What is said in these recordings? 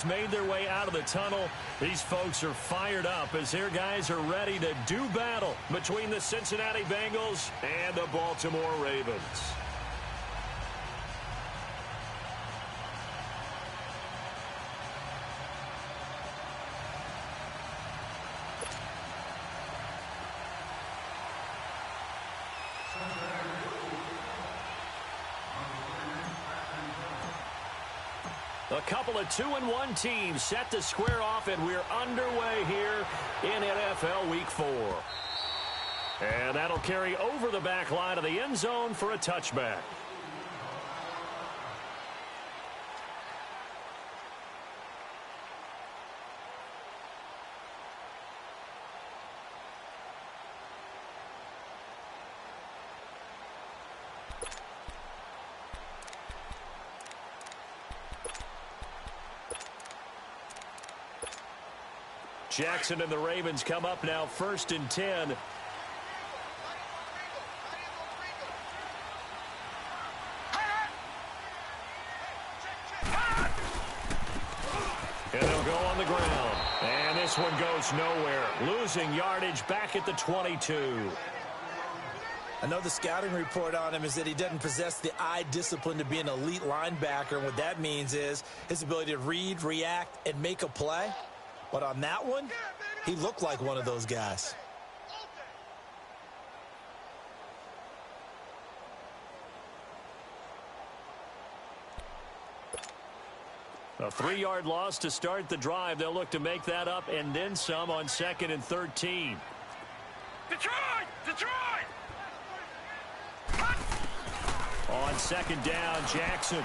has made their way out of the tunnel. These folks are fired up as their guys are ready to do battle between the Cincinnati Bengals and the Baltimore Ravens. A couple of 2-1 teams set to square off, and we're underway here in NFL Week 4. And that'll carry over the back line of the end zone for a touchback. Jackson and the Ravens come up now 1st and 10. And they'll go on the ground. And this one goes nowhere. Losing yardage back at the 22. I know the scouting report on him is that he doesn't possess the eye discipline to be an elite linebacker. And what that means is his ability to read, react, and make a play. But on that one, he looked like one of those guys. A 3-yard loss to start the drive. They'll look to make that up and then some on 2nd and 13. Detroit! Detroit! On 2nd down, Jackson.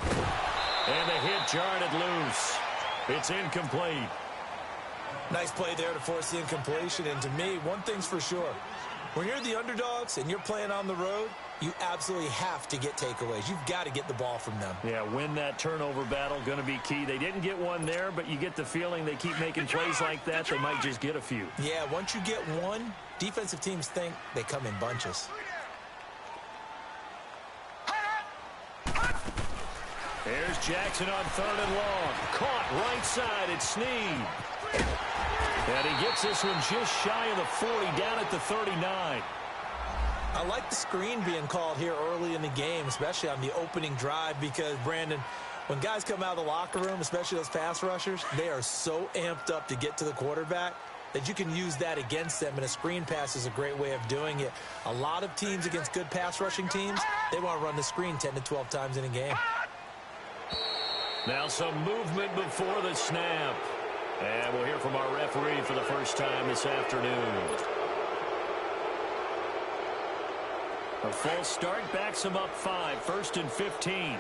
And the hit jarred it loose. It's incomplete. Nice play there to force the incompletion. And to me, one thing's for sure. When you're the underdogs and you're playing on the road, you absolutely have to get takeaways. You've got to get the ball from them. Yeah, win that turnover battle, going to be key. They didn't get one there, but you get the feeling they keep making plays like that, they might just get a few. Yeah, once you get one, defensive teams think they come in bunches. There's Jackson on 3rd and long. Caught right side at Snead. And he gets this one just shy of the 40, down at the 39. I like the screen being called here early in the game, especially on the opening drive, because, Brandon, when guys come out of the locker room, especially those pass rushers, they are so amped up to get to the quarterback that you can use that against them, and a screen pass is a great way of doing it. A lot of teams against good pass rushing teams, they want to run the screen 10 to 12 times in a game. Now some movement before the snap. And we'll hear from our referee for the first time this afternoon. A false start backs him up 5, 1st and 15.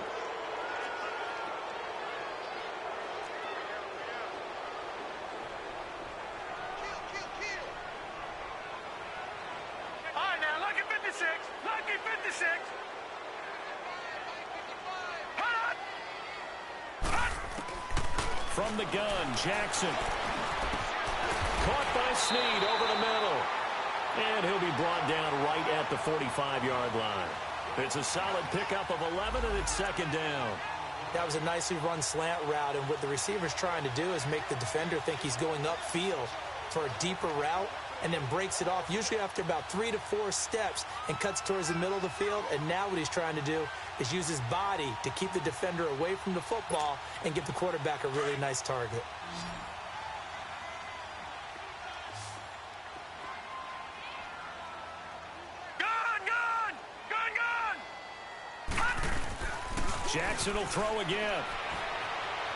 All right, now, lucky 56. Lucky 56. From the gun, Jackson. Caught by Snead over the middle. And he'll be brought down right at the 45-yard line. It's a solid pickup of 11, and it's 2nd down. That was a nicely run slant route, and what the receiver's trying to do is make the defender think he's going upfield for a deeper route, and then breaks it off, usually after about 3 to 4 steps, and cuts towards the middle of the field. And now what he's trying to do is use his body to keep the defender away from the football and give the quarterback a really nice target. Jackson will throw again.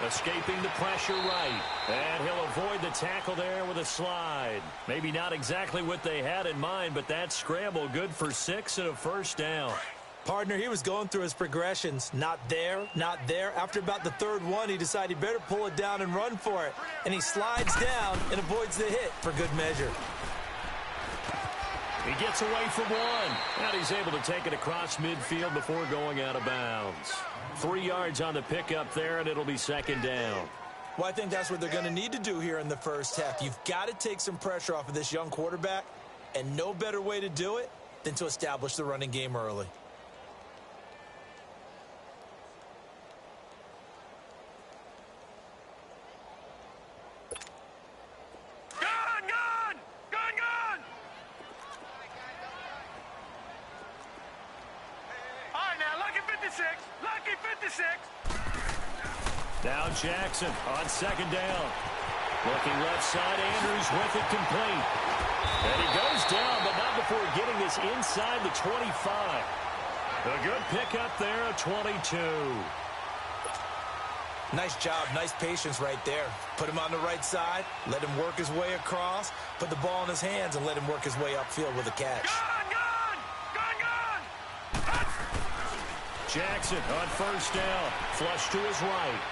Escaping the pressure right. And he'll avoid the tackle there with a slide. Maybe not exactly what they had in mind, but that scramble good for 6 and a 1st down. Partner, he was going through his progressions. Not there, not there. After about the 3rd one, he decided he better pull it down and run for it. And he slides down and avoids the hit for good measure. He gets away from one. And he's able to take it across midfield before going out of bounds. 3 yards on the pickup there, and it'll be 2nd down. Well, I think that's what they're going to need to do here in the first half. You've got to take some pressure off of this young quarterback, and no better way to do it than to establish the running game early. Now Jackson on second down. Looking left side, Andrews with it complete. And he goes down, but not before getting this inside the 25. A good pickup there, a 22. Nice job, nice patience right there. Put him on the right side, let him work his way across, put the ball in his hands, and let him work his way upfield with a catch. Gone! Jackson on first down, flush to his right.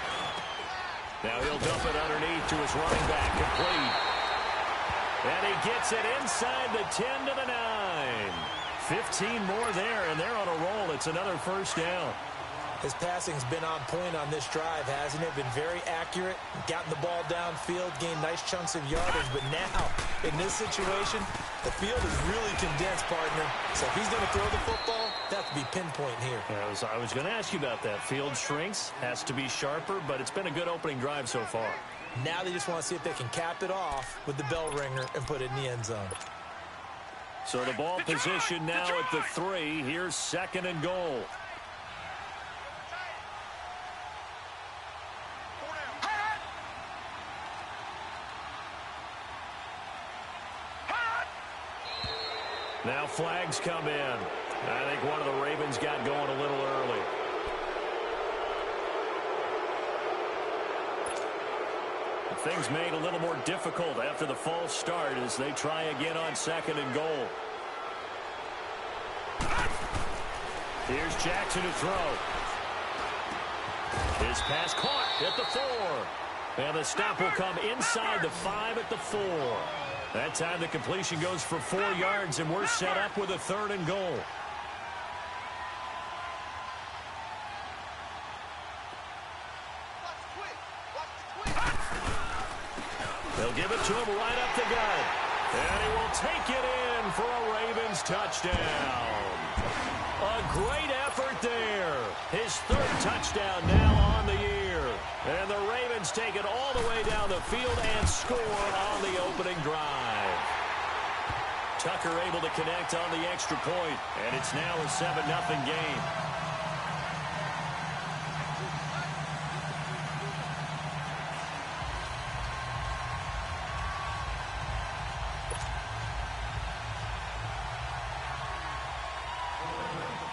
Now he'll dump it underneath to his running back, complete. And he gets it inside the 10 to the 9. 15 more there, and they're on a roll. It's another first down. His passing's been on point on this drive, hasn't it? Been very accurate, gotten the ball downfield, gained nice chunks of yardage. But now, in this situation, the field is really condensed, partner. So if he's going to throw the football, that has to be pinpoint here. I was going to ask you about that. Field shrinks, has to be sharper, but it's been a good opening drive so far. Now they just want to see if they can cap it off with the bell ringer and put it in the end zone. So the ball position now at the 3. Here's second and goal. Now flags come in. I think one of the Ravens got going a little early. Things made a little more difficult after the false start as they try again on second and goal. Here's Jackson to throw. His pass caught at the 4. And the stop will come inside the 5 at the 4. That time the completion goes for 4 yards, and we're set up with a third and goal. They'll give it to him right up the gut. And he will take it in for a Ravens touchdown. A great effort there. His third touchdown now on the year. And the Ravens take it all the way down the field and score on the opening drive. Tucker able to connect on the extra point, and it's now a 7-0 game.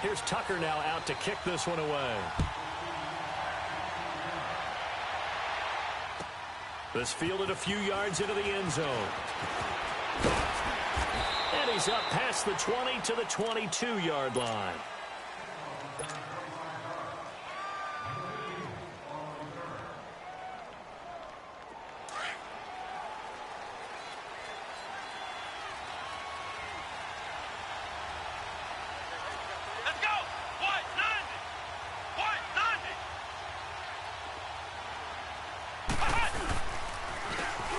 Here's Tucker now out to kick this one away. This fielded a few yards into the end zone. And he's up past the 20 to the 22-yard line.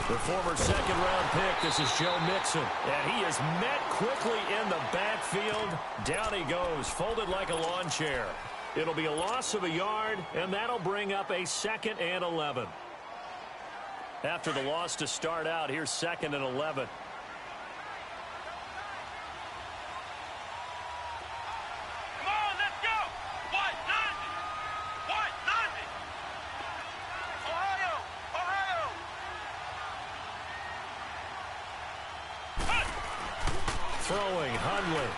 The former second-round pick, this is Joe Mixon. And he is met quickly in the backfield. Down he goes, folded like a lawn chair. It'll be a loss of a yard, and that'll bring up a 2nd and 11. After the loss to start out, here's 2nd and 11. Throwing, Hundley.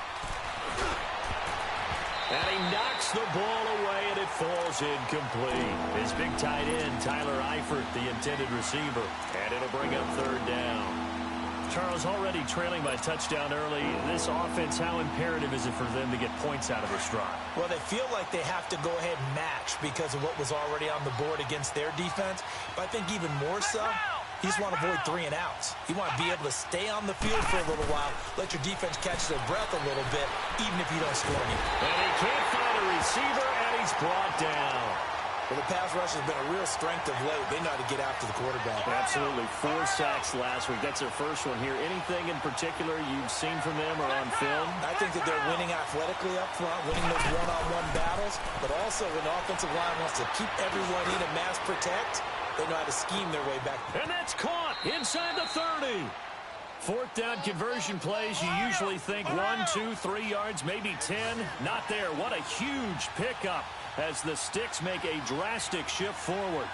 And he knocks the ball away, and it falls incomplete. His big tight end, Tyler Eifert, the intended receiver. And it'll bring up third down. Charles, already trailing by touchdown early. This offense, how imperative is it for them to get points out of this drive? Well, they feel like they have to go ahead and match because of what was already on the board against their defense. But I think even more so, you just want to avoid 3 and outs. You want to be able to stay on the field for a little while, let your defense catch their breath a little bit, even if you don't score any. And he can't find a receiver, and he's brought down. Well, the pass rush has been a real strength of late. They know how to get after the quarterback. Absolutely. 4 sacks last week. That's their first one here. Anything in particular you've seen from them or on film? I think that they're winning athletically up front, winning those one-on-one battles, but also when the offensive line wants to keep everyone in and mass protect, they know how to scheme their way back. And that's caught inside the 30. 4th down conversion plays, you usually think 1, 2, 3 yards, maybe 10. Not there. What a huge pickup as the Sticks make a drastic shift forward.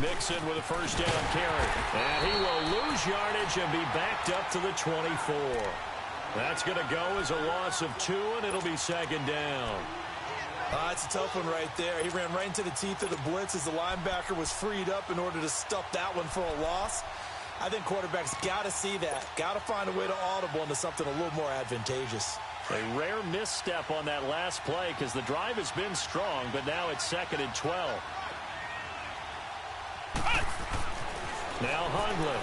Mixon with a first down carry. And he will lose yardage and be backed up to the 24. That's going to go as a loss of 2, and it'll be second down. It's a tough one right there. He ran right into the teeth of the blitz as the linebacker was freed up in order to stuff that one for a loss. I think quarterbacks got to see that. Got to find a way to audible into something a little more advantageous. A rare misstep on that last play because the drive has been strong, but now it's 2nd and 12. Now Hundley.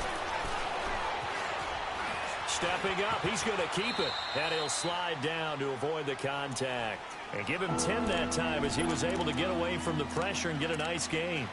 Stepping up, he's going to keep it. And he'll slide down to avoid the contact. And give him 10 that time as he was able to get away from the pressure and get a nice gain.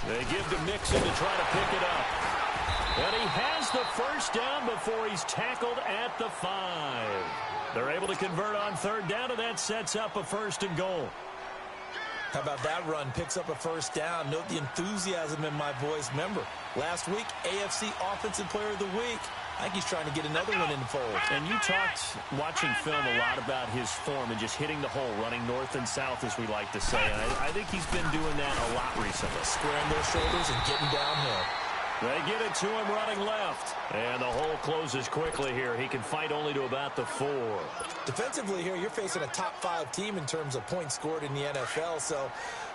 They give to Mixon to try to pick it up. And he has the first down before he's tackled at the 5. They're able to convert on 3rd down, and that sets up a 1st and goal. How about that run? Picks up a first down. Note the enthusiasm in my voice. Remember, last week, AFC Offensive Player of the Week. I think he's trying to get another one in the fold. And you talked, watching film, a lot about his form and just hitting the hole, running north and south, as we like to say. And I think he's been doing that a lot recently. Squaring those shoulders and getting downhill. They get it to him running left. And the hole closes quickly here. He can fight only to about the 4. Defensively here, you're facing a top 5 team in terms of points scored in the NFL. So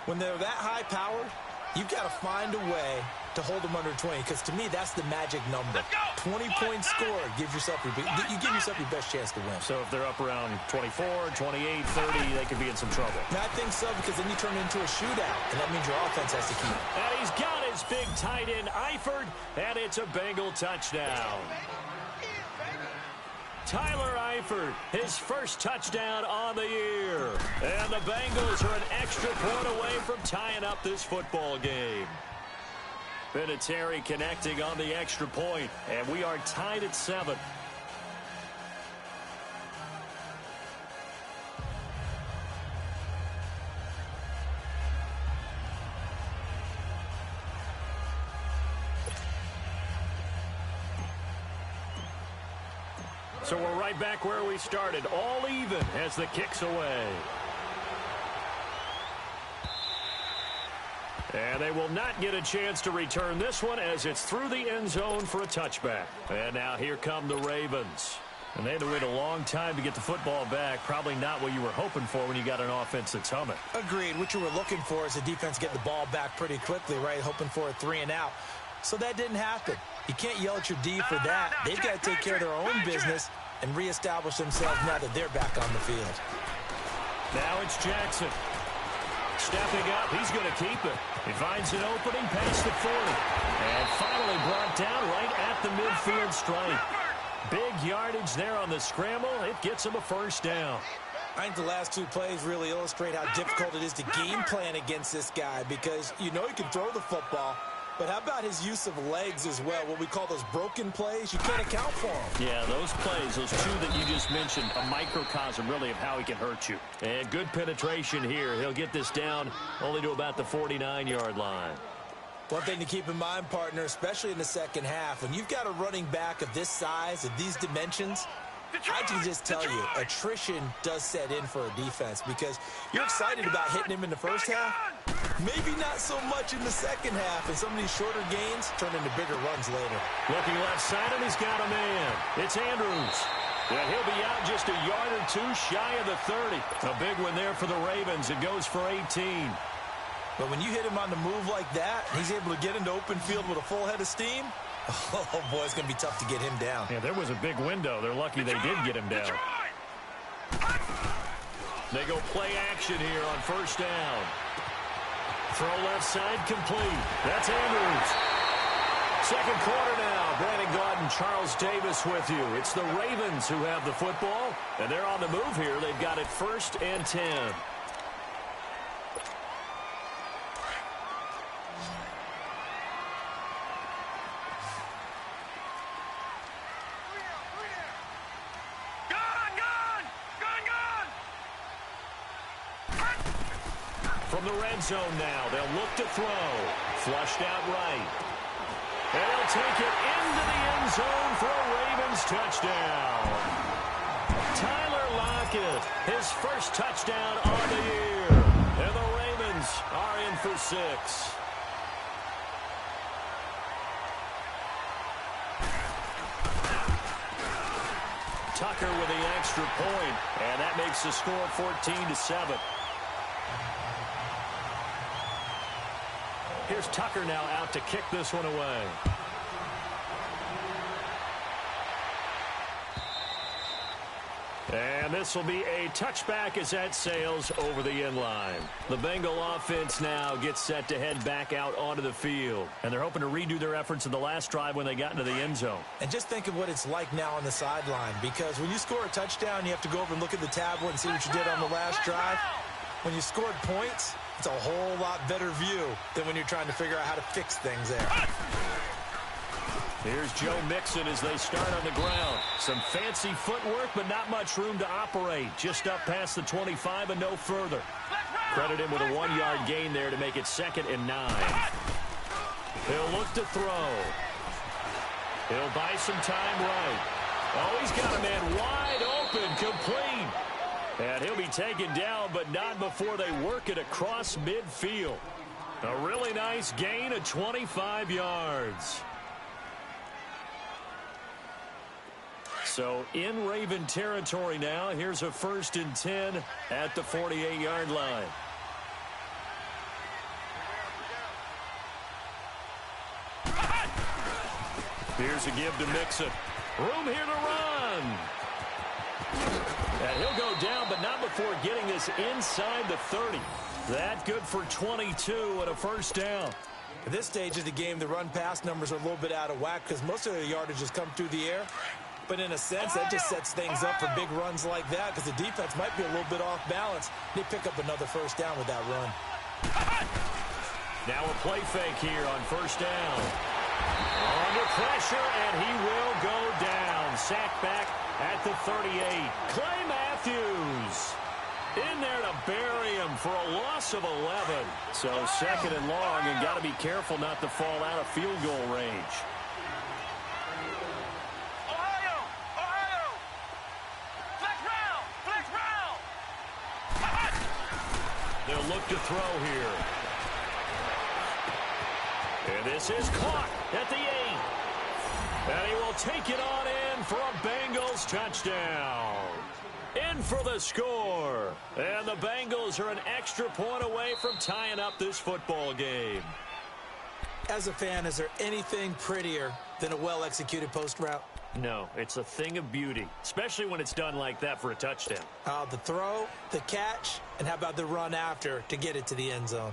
when they're that high-powered, you've got to find a way to hold them under 20, because to me, that's the magic number. 20 points scored gives yourself you give yourself your best chance to win. So if they're up around 24, 28, 30, they could be in some trouble. And I think so, because then you turn it into a shootout, and that means your offense has to keep. And he's got his big tight end, Eifert, and it's a Bengal touchdown. Tyler Eifert, his first touchdown on the year. And the Bengals are an extra point away from tying up this football game. Vinatieri connecting on the extra point, and we are tied at 7. So we're right back where we started, all even as the kick's away. And they will not get a chance to return this one as it's through the end zone for a touchback. And now here come the Ravens. And they had to wait a long time to get the football back. Probably not what you were hoping for when you got an offense that's humming. Agreed. What you were looking for is the defense getting the ball back pretty quickly, right? Hoping for a 3 and out. So that didn't happen. You can't yell at your D for that. They've got to take care of their own business and reestablish themselves now that they're back on the field. Now it's Jackson. Stepping up, he's going to keep it. He finds an opening past the 40. And finally brought down right at the midfield stripe. Big yardage there on the scramble. It gets him a first down. I think the last 2 plays really illustrate how difficult it is to game plan against this guy, because you know he can throw the football, but how about his use of legs as well? What we call those broken plays, you can't account for them. Yeah, those plays, those 2 that you just mentioned, a microcosm really of how he can hurt you. And good penetration here. He'll get this down only to about the 49-yard line. One thing to keep in mind, partner, especially in the second half, when you've got a running back of this size, of these dimensions, I can just tell you, attrition does set in for a defense, because you're excited about hitting him in the first half. Maybe not so much in the second half, and some of these shorter gains turn into bigger runs later. Looking left side, and he's got a man. It's Andrews. And he'll be out just a yard or 2 shy of the 30. A big one there for the Ravens. It goes for 18. But when you hit him on the move like that, he's able to get into open field with a full head of steam. Oh, boy, it's going to be tough to get him down. Yeah, there was a big window. They're lucky they did get him down. They go play action here on first down. Throw left side complete. That's Andrews. Second quarter now. Brandon Gaudin, Charles Davis with you. It's the Ravens who have the football, and they're on the move here. They've got it 1st and 10. from the red zone now. They'll look to throw. Flushed out right. And he'll take it into the end zone for a Ravens touchdown. Tyler Lockett, his first touchdown on the year. And the Ravens are in for 6. Tucker with the extra point, and that makes the score 14-7. Here's Tucker now out to kick this one away. And this will be a touchback as that sails over the end line. The Bengal offense now gets set to head back out onto the field. And they're hoping to redo their efforts in the last drive when they got into the end zone. And just think of what it's like now on the sideline, because when you score a touchdown, you have to go over and look at the tablet and see what you did on the last drive. When you scored points, it's a whole lot better view than when you're trying to figure out how to fix things there. Here's Joe Mixon as they start on the ground. Some fancy footwork, but not much room to operate. Just up past the 25 and no further. Credit him with a 1-yard gain there to make it 2nd and 9. He'll look to throw. He'll buy some time right. Oh, he's got a man wide open, complete. And he'll be taken down, but not before they work it across midfield. A really nice gain of 25 yards. So in Raven territory now. Here's a 1st and 10 at the 48-yard line. Here's a give to Mixon. Room here to run. And he'll go down, but not before getting this inside the 30. That good for 22 and a 1st down. At this stage of the game, the run-pass numbers are a little bit out of whack because most of the yardage has come through the air. But in a sense, that just sets things up for big runs like that because the defense might be a little bit off balance. They pick up another 1st down with that run. Now a play fake here on 1st down. Under pressure, and he will go down. Sacked back at the 38. Clay Matthews in there to bury him for a loss of 11. So 2nd and long, and got to be careful not to fall out of field goal range. They'll look to throw here. And this is caught at the 8. And he will take it on in for a Bengals touchdown. In for the score. And the Bengals are an extra point away from tying up this football game. As a fan, is there anything prettier than a well-executed post route? No, it's a thing of beauty, especially when it's done like that for a touchdown. The throw, the catch, and how about the run after to get it to the end zone?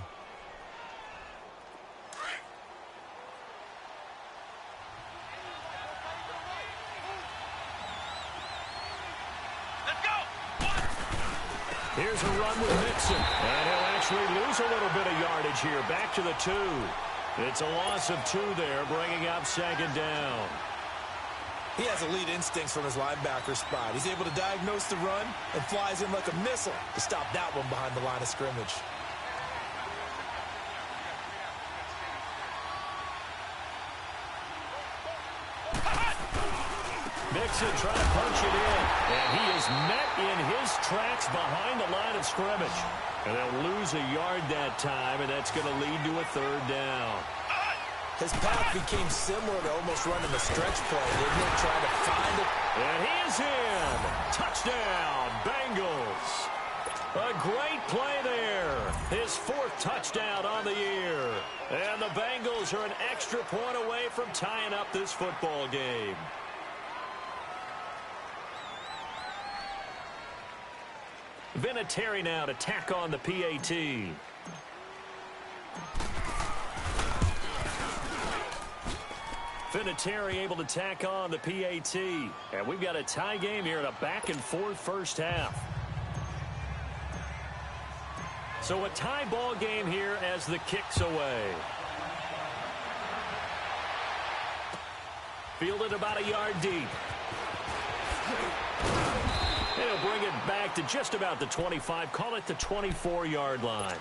Let's go! Here's a run with Mixon, and he'll actually lose a little bit of yardage here. Back to the 2. It's a loss of 2 there, bringing up 2nd down. He has elite instincts from his linebacker spot. He's able to diagnose the run and flies in like a missile to stop that one behind the line of scrimmage. Mixon trying to punch it in, and he is met in his tracks behind the line of scrimmage. And they'll lose a yard that time, and that's going to lead to a 3rd down. His path became similar to almost running a stretch play, didn't it? Trying to find it. And he is in. Touchdown, Bengals. A great play there. His 4th touchdown on the year. And the Bengals are an extra point away from tying up this football game. Vinatieri now to tack on the PAT. Vinatieri able to tack on the PAT. And we've got a tie game here in a back-and-forth 1st half. So a tie ball game here as the kick's away. Fielded about a yard deep. He'll bring it back to just about the 25. Call it the 24-yard line.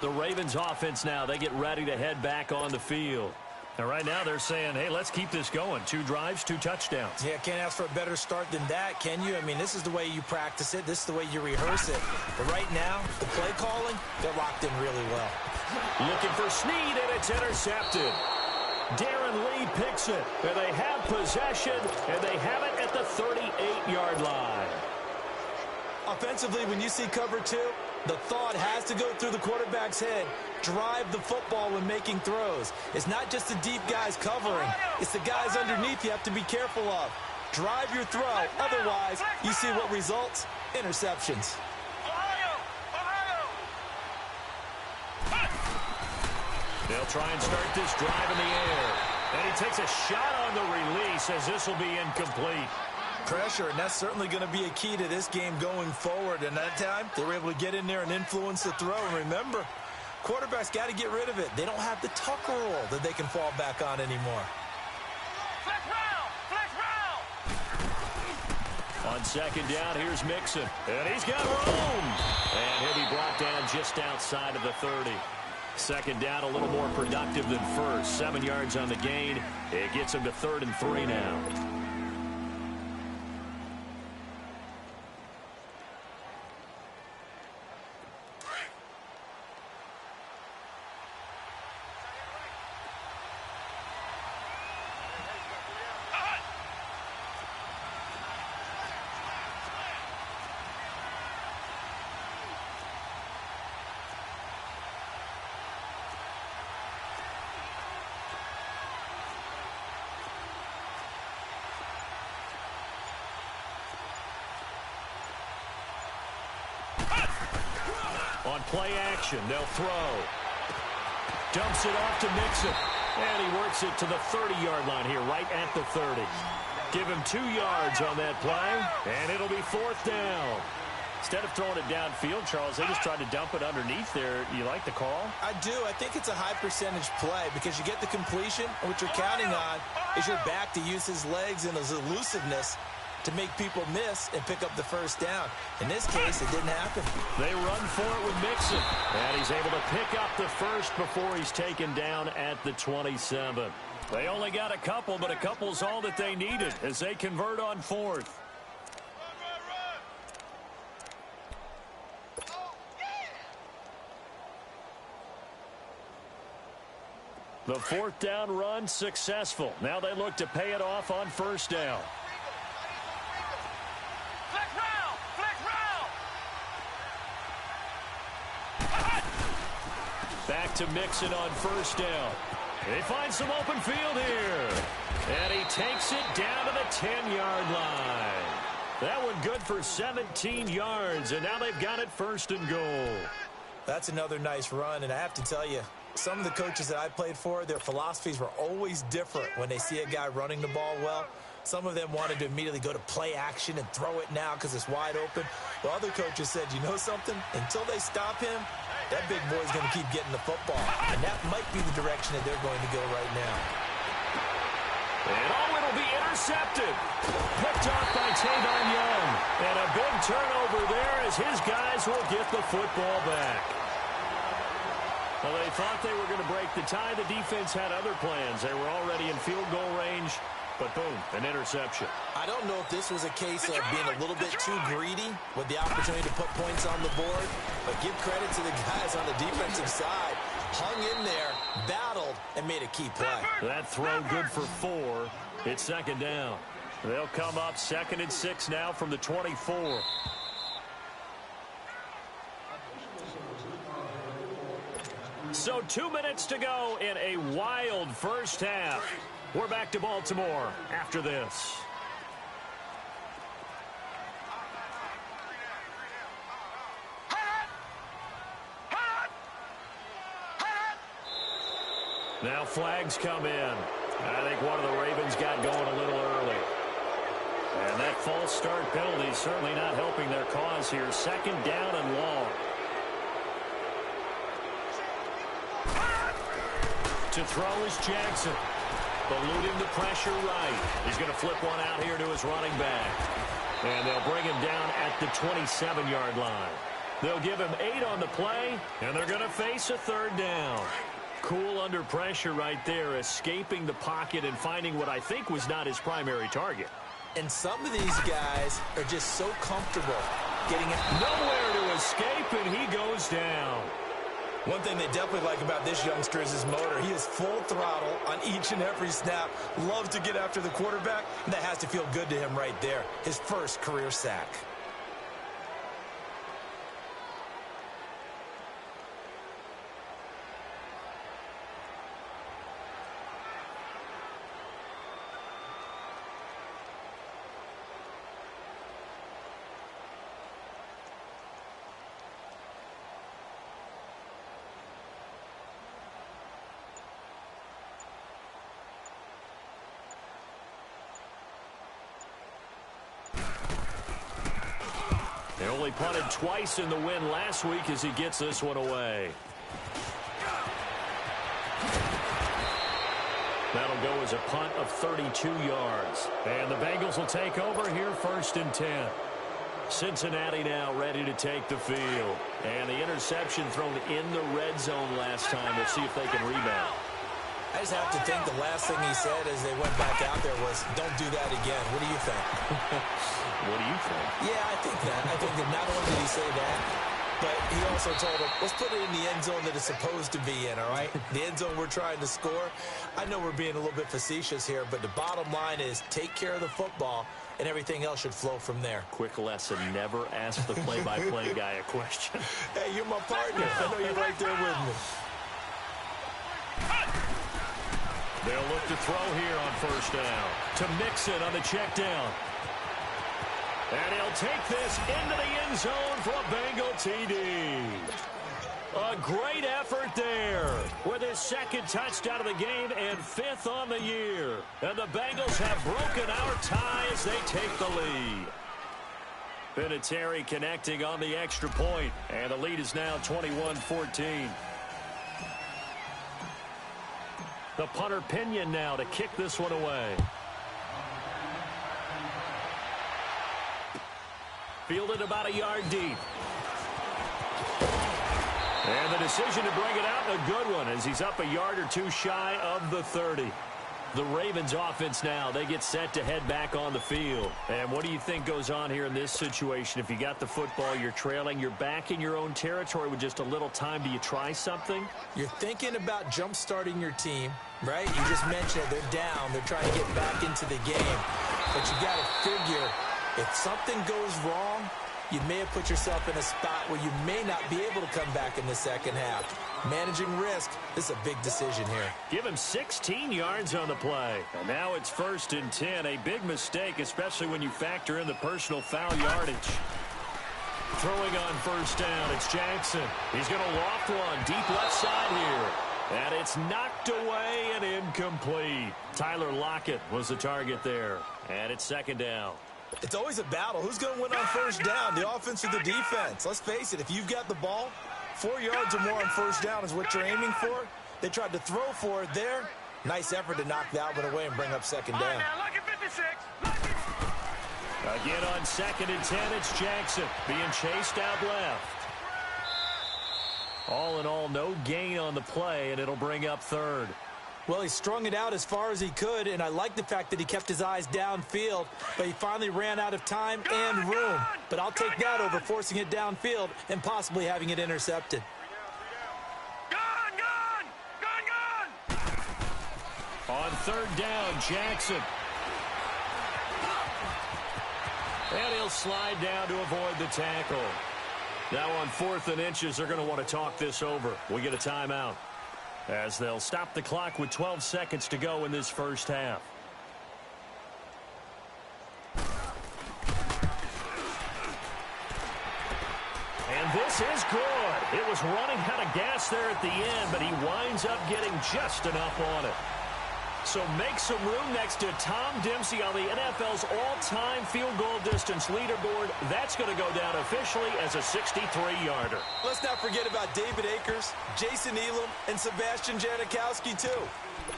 The Ravens offense now, they get ready to head back on the field. And right now they're saying, hey, let's keep this going. 2 drives, 2 touchdowns. Yeah, can't ask for a better start than that, can you? I mean, this is the way you practice it. This is the way you rehearse it. But right now, the play calling, they're locked in really well. Looking for Snead, and it's intercepted. Darren Lee picks it. And they have possession, and they have it at the 38-yard line. Offensively, when you see cover 2, the thought has to go through the quarterback's head. Drive the football when making throws. It's not just the deep guys covering. It's the guys underneath you have to be careful of. Drive your throw. Otherwise, you see what results? Interceptions. They'll try and start this drive in the air. And he takes a shot on the release as this will be incomplete. Pressure, and that's certainly going to be a key to this game going forward. And that time, they were able to get in there and influence the throw. And remember, quarterbacks got to get rid of it. They don't have the Tucker rule that they can fall back on anymore. Flex round! Flex round! On second down, here's Mixon. And he's got room. And he'll be brought down just outside of the 30. Second down, a little more productive than first. 7 yards on the gain. It gets him to 3rd and 3 now. On play action, they'll throw. Dumps it off to Mixon. And he works it to the 30-yard line here, right at the 30. Give him 2 yards on that play, and it'll be 4th down. Instead of throwing it downfield, Charles, they just tried to dump it underneath there. You like the call? I do. I think it's a high-percentage play because you get the completion, and what you're counting on is your back to use his legs and his elusiveness to make people miss and pick up the 1st down. In this case, it didn't happen. They run for it with Mixon. And he's able to pick up the 1st before he's taken down at the 27. They only got a couple, but a couple's all that they needed as they convert on 4th. The 4th down run successful. Now they look to pay it off on 1st down. Back to Mixon on 1st down. They find some open field here. And he takes it down to the 10-yard line. That one good for 17 yards, and now they've got it 1st and goal. That's another nice run, and I have to tell you, some of the coaches that I played for, their philosophies were always different when they see a guy running the ball well. Some of them wanted to immediately go to play action and throw it now because it's wide open. While other coaches said, you know something? Until they stop him, that big boy's going to keep getting the football. And that might be the direction that they're going to go right now. And it'll be intercepted. Picked off by Tavon Young. And a big turnover there as his guys will get the football back. Well, they thought they were going to break the tie. The defense had other plans. They were already in field goal range. But boom, an interception. I don't know if this was a case of being a little bit too greedy with the opportunity to put points on the board, but give credit to the guys on the defensive side. Hung in there, battled, and made a key play. That throw good for 4. It's 2nd down. They'll come up 2nd and 6 now from the 24. So 2 minutes to go in a wild first half. We're back to Baltimore after this. Now flags come in. I think one of the Ravens got going a little early. And that false start penalty is certainly not helping their cause here. 2nd down and long. To throw is Jackson. Eluding the pressure right. He's going to flip one out here to his running back. And they'll bring him down at the 27-yard line. They'll give him 8 on the play, and they're going to face a third down. Cool under pressure right there, escaping the pocket and finding what I think was not his primary target. And some of these guys are just so comfortable getting it. Nowhere to escape, and he goes down. One thing they definitely like about this youngster is his motor. He is full throttle on each and every snap. Loves to get after the quarterback. And that has to feel good to him right there. His first career sack. They only punted twice in the win last week as he gets this one away. That'll go as a punt of 32 yards. And the Bengals will take over here 1st and 10. Cincinnati now ready to take the field. And the interception thrown in the red zone last time. We'll see if they can rebound. I just have to think the last thing he said as they went back out there was, don't do that again. What do you think? What do you think? Yeah, I think that. I think that not only did he say that, but he also told him, let's put it in the end zone that it's supposed to be in, all right? The end zone we're trying to score. I know we're being a little bit facetious here, but the bottom line is take care of the football, and everything else should flow from there. Quick lesson, never ask the play-by-play guy a question. Hey, you're my partner. I know you're right there with me. They'll look to throw here on 1st down. To Mixon on the check down. And he'll take this into the end zone for a Bengal TD. A great effort there with his 2nd touchdown of the game and 5th on the year. And the Bengals have broken our tie as they take the lead. Vinatieri connecting on the extra point, and the lead is now 21-14. The punter Pinion now to kick this one away. Fielded about a yard deep. And the decision to bring it out, a good one, as he's up a yard or 2 shy of the 30. The Ravens offense now, they get set to head back on the field. And what do you think goes on here in this situation? If you got the football, you're trailing, you're back in your own territory with just a little time. Do you try something? You're thinking about jump-starting your team, right? You just mentioned it. They're down. They're trying to get back into the game. But you got to figure, if something goes wrong, you may have put yourself in a spot where you may not be able to come back in the second half. Managing risk, this is a big decision here. Give him 16 yards on the play. And now it's 1st and 10. A big mistake, especially when you factor in the personal foul yardage. Throwing on 1st down, it's Jackson. He's going to loft one deep left side here. And it's knocked away and incomplete. Tyler Lockett was the target there. And it's 2nd down. It's always a battle. Who's going to win on 1st down, the offense or the defense? Let's face it, if you've got the ball, 4 yards or more on 1st down is what you're aiming for. They tried to throw for it there. Nice effort to knock that one away and bring up 2nd down. Now, look at 56. Again on 2nd and 10, it's Jackson being chased out left. All in all, no gain on the play, and it'll bring up 3rd. Well, he strung it out as far as he could, and I like the fact that he kept his eyes downfield, but he finally ran out of time and room. But I'll take that over forcing it downfield and possibly having it intercepted. On 3rd down, Jackson. And he'll slide down to avoid the tackle. Now on 4th and inches, they're going to want to talk this over. We get a timeout, as they'll stop the clock with 12 seconds to go in this 1st half. And this is good. It was running out of gas there at the end, but he winds up getting just enough on it. So make some room next to Tom Dempsey on the NFL's all-time field goal distance leaderboard. That's going to go down officially as a 63-yarder. Let's not forget about David Akers, Jason Elam, and Sebastian Janikowski, too.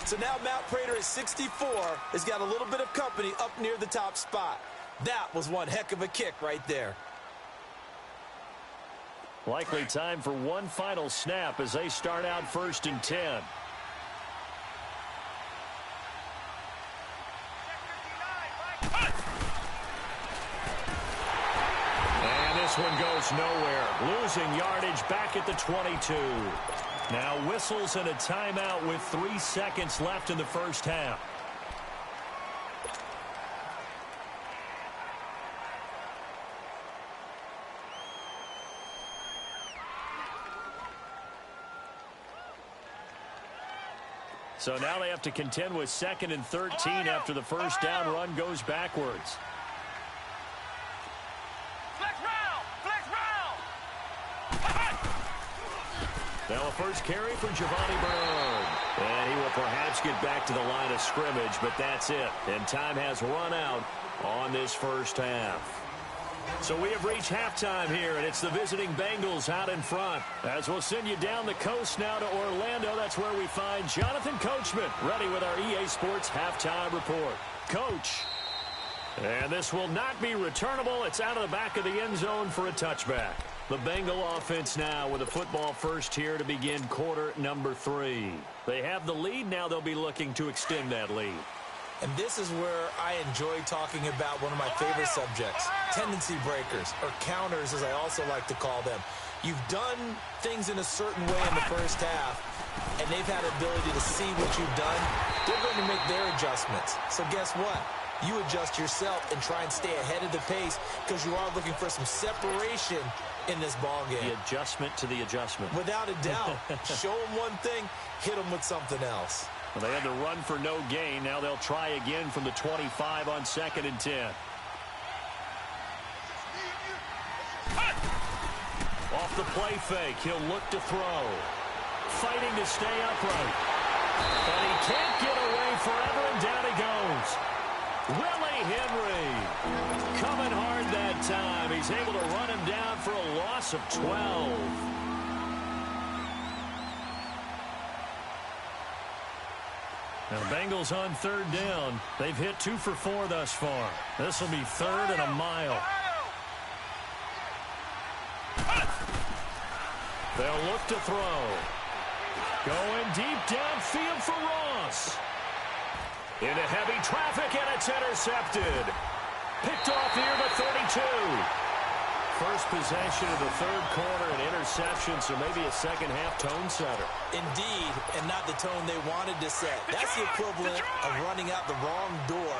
So now Matt Prater at 64 has got a little bit of company up near the top spot. That was one heck of a kick right there. Likely time for one final snap as they start out 1st and 10. And this one goes nowhere. Losing yardage back at the 22. Now whistles and a timeout with 3 seconds left in the first half. So now they have to contend with 2nd and 13 after the first down run goes backwards. Now a first carry for Giovanni Bernard. And he will perhaps get back to the line of scrimmage, but that's it. And time has run out on this first half. So we have reached halftime here, and it's the visiting Bengals out in front. As we'll send you down the coast now to Orlando, that's where we find Jonathan Coachman, ready with our EA Sports halftime report. Coach. And this will not be returnable. It's out of the back of the end zone for a touchback. The Bengal offense now with a football first here to begin quarter number 3. They have the lead. Now they'll be looking to extend that lead. And this is where I enjoy talking about one of my favorite subjects, tendency breakers, or counters as I also like to call them. You've done things in a certain way in the first half, and they've had the ability to see what you've done. They're going to make their adjustments. So guess what? You adjust yourself and try and stay ahead of the pace because you are looking for some separation in this ball game. The adjustment to the adjustment. Without a doubt. Show them one thing, hit them with something else. Well, they had to run for no gain. Now they'll try again from the 25 on 2nd and 10. Off the play fake, he'll look to throw. Fighting to stay upright. And he can't get away forever, and down he goes. Willie Henry coming hard that time. He's able to run him down for a loss of 12. Now, Bengals on 3rd down. They've hit 2 for 4 thus far. This will be 3rd and a mile. They'll look to throw. Going deep downfield for Ross. Into heavy traffic, and it's intercepted. Picked off near the 32. First possession of the 3rd quarter, an interception, so maybe a second-half tone setter. Indeed, and not the tone they wanted to set. That's the equivalent of running out the wrong door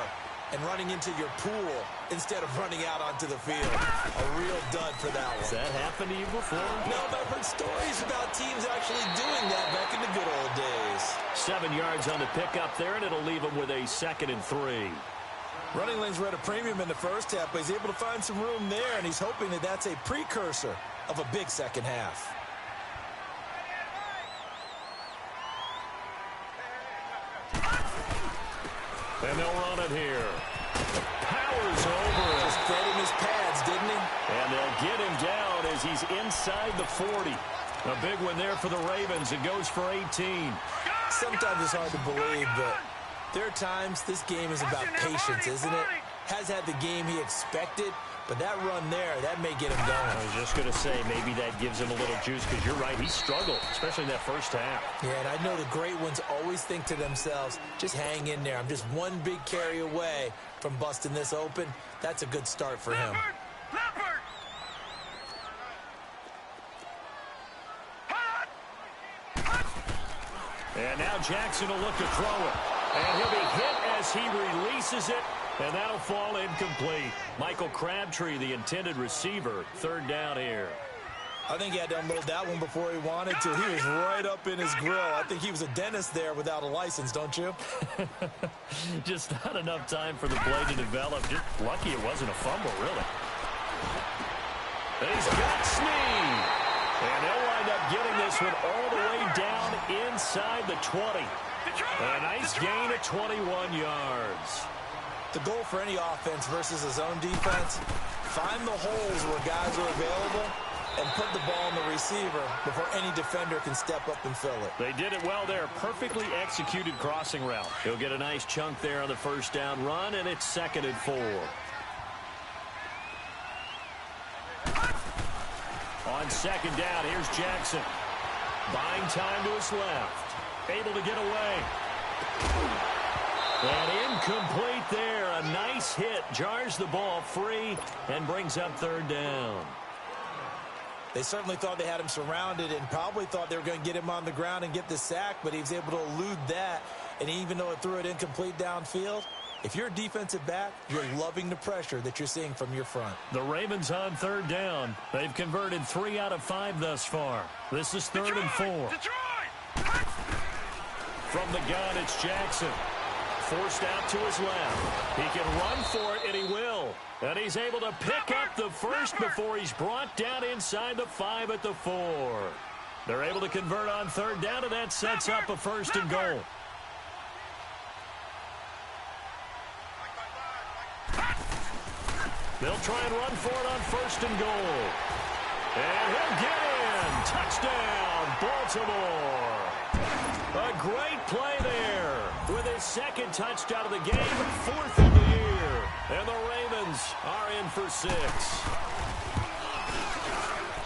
and running into your pool instead of running out onto the field. A real dud for that one. Has that happened to you before? No, but I've heard stories about teams actually doing that back in the good old days. 7 yards on the pickup there, and it'll leave them with a 2nd and 3. Running lanes were at a premium in the first half, but he's able to find some room there, and he's hoping that that's a precursor of a big second half. And they'll run it here. Powers over it. Just fed him his pads, didn't he? And they'll get him down as he's inside the 40. A big one there for the Ravens. It goes for 18. Sometimes it's hard to believe, but there are times this game is about patience, isn't it? Has had the game he expected, but that run there, that may get him going. I was just going to say, maybe that gives him a little juice, because you're right, he struggled, especially in that first half. Yeah, and I know the great ones always think to themselves, just hang in there. I'm just one big carry away from busting this open. That's a good start for him. And now Jackson will look to throw it. And he'll be hit as he releases it. And that'll fall incomplete. Michael Crabtree, the intended receiver. 3rd down here. I think he had to unload that one before he wanted to. He was right up in his grill. I think he was a dentist there without a license, don't you? Just not enough time for the play to develop. Just lucky it wasn't a fumble, really. And he's got Snead. And they'll wind up getting this one all the way down inside the 20. A nice gain of 21 yards. The goal for any offense versus a zone defense, find the holes where guys are available and put the ball on the receiver before any defender can step up and fill it. They did it well there. Perfectly executed crossing route. He'll get a nice chunk there on the first down run, and it's 2nd and 4. On On second down, here's Jackson. Buying time to his left. Able to get away. And incomplete there. A nice hit. Jars the ball free and brings up third down. They certainly thought they had him surrounded and probably thought they were going to get him on the ground and get the sack, but he was able to elude that. And even though it threw it incomplete downfield, if you're a defensive back, you're loving the pressure that you're seeing from your front. The Ravens on third down. They've converted 3 out of 5 thus far. This is third and 4. From the gun, it's Jackson. Forced out to his left. He can run for it, and he will. And he's able to pick up the first before he's brought down inside the 5 at the 4. They're able to convert on third down, and that sets up a first and goal. They'll try and run for it on first and goal. And he'll get in. Touchdown, Baltimore. A great play there with his second touchdown of the game, 4th of the year. And the Ravens are in for 6.